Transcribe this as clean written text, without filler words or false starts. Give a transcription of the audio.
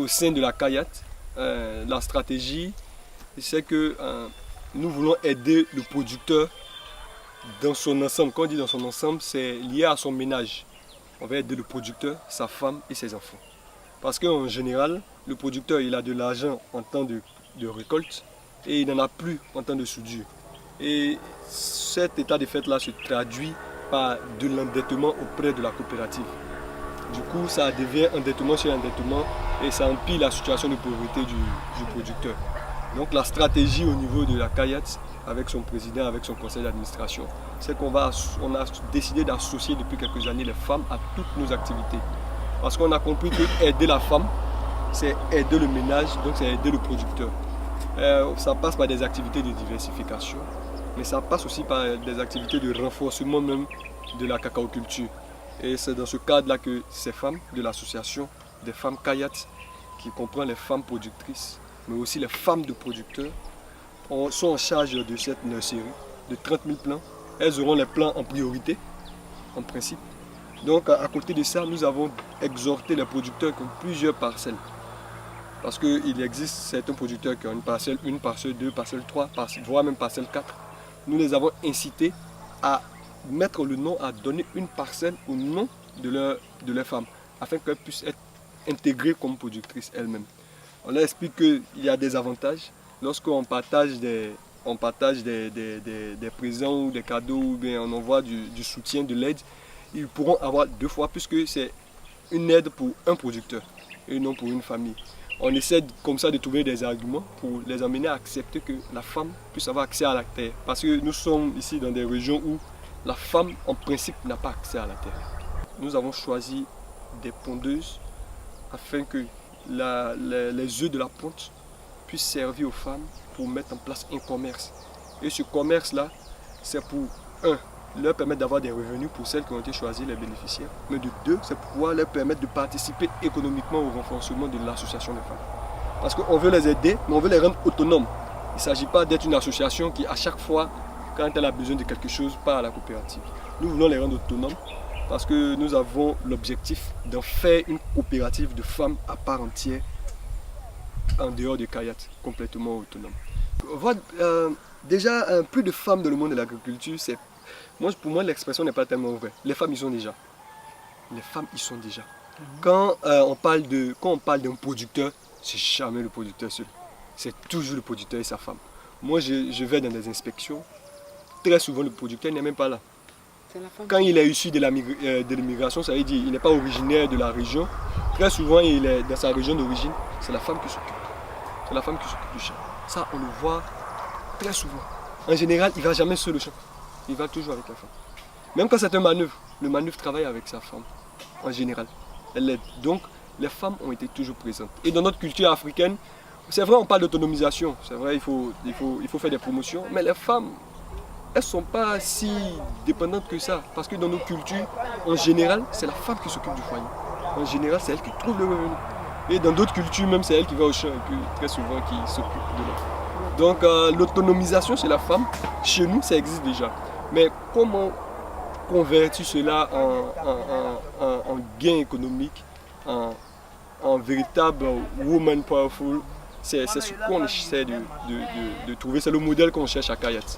sein de la Kayat, la stratégie, c'est que nous voulons aider le producteur dans son ensemble. Quand on dit dans son ensemble, c'est lié à son ménage. On va aider le producteur, sa femme et ses enfants. Parce qu'en général, le producteur il a de l'argent en temps de récolte et il n'en a plus en temps de soudure. Et cet état de fait-là se traduit par de l'endettement auprès de la coopérative. Du coup, ça devient endettement sur endettement et ça empire la situation de pauvreté du producteur. Donc la stratégie au niveau de la Kayat, avec son président, avec son conseil d'administration, c'est qu'on a décidé d'associer depuis quelques années les femmes à toutes nos activités. Parce qu'on a compris que aider la femme, c'est aider le ménage, donc c'est aider le producteur. Ça passe par des activités de diversification, mais ça passe aussi par des activités de renforcement même de la cacaoculture. Et c'est dans ce cadre-là que ces femmes de l'association des femmes Kayat, qui comprend les femmes productrices, mais aussi les femmes de producteurs, sont en charge de cette nurserie de 30 000 plants. Elles auront les plants en priorité, en principe. Donc à côté de ça, nous avons exhorté les producteurs qui ont plusieurs parcelles. Parce qu'il existe certains producteurs qui ont une parcelle 2, parcelle 3, voire même parcelle 4. Nous les avons incités à mettre le nom, à donner une parcelle au nom de leur femme, afin qu'elles puissent être intégrées comme productrices elles-mêmes. On leur explique qu'il y a des avantages lorsqu'on partage des présents ou des cadeaux, ou bien on envoie du soutien, de l'aide. Ils pourront avoir 2 fois, puisque c'est une aide pour un producteur et non pour une famille. On essaie comme ça de trouver des arguments pour les amener à accepter que la femme puisse avoir accès à la terre. Parce que nous sommes ici dans des régions où la femme, en principe, n'a pas accès à la terre. Nous avons choisi des pondeuses afin que les œufs de la ponte puissent servir aux femmes pour mettre en place un commerce. Et ce commerce-là, c'est pour, leur permettre d'avoir des revenus pour celles qui ont été choisies, les bénéficiaires. Mais de 2, c'est pour pouvoir leur permettre de participer économiquement au renforcement de l'association des femmes. Parce qu'on veut les aider, mais on veut les rendre autonomes. Il ne s'agit pas d'être une association qui, à chaque fois, quand elle a besoin de quelque chose, part à la coopérative. Nous voulons les rendre autonomes parce que nous avons l'objectif d'en faire une coopérative de femmes à part entière, en dehors de Kayat, complètement autonome. Déjà, plus de femmes dans le monde de l'agriculture, pour moi, l'expression n'est pas tellement vraie. Les femmes, ils sont déjà. Les femmes, ils sont déjà. Quand on parle d'un producteur, c'est jamais le producteur seul. C'est toujours le producteur et sa femme. Moi, je vais dans des inspections. Très souvent, le producteur n'est même pas là. Quand il est issu de l'immigration, ça veut dire qu'il n'est pas originaire de la région. Très souvent, il est dans sa région d'origine. C'est la femme qui s'occupe. C'est la femme qui s'occupe du champ. Ça, on le voit très souvent. En général, il ne va jamais seul au champ. Il va toujours avec la femme. Même quand c'est un manœuvre, le manœuvre travaille avec sa femme, en général. Elle l'aide. Donc, les femmes ont été toujours présentes. Et dans notre culture africaine, c'est vrai, on parle d'autonomisation. C'est vrai, il faut faire des promotions. Mais les femmes, elles ne sont pas si dépendantes que ça. Parce que dans nos cultures, en général, c'est la femme qui s'occupe du foyer. En général, c'est elle qui trouve le revenu. Et dans d'autres cultures, même, c'est elle qui va au champ et puis très souvent qui s'occupe de l'enfant. Donc l'autonomisation chez la femme, chez nous, ça existe déjà. Mais comment convertir cela en gain économique, en véritable woman powerful, c'est ce qu'on essaie de trouver, c'est le modèle qu'on cherche à Kayat.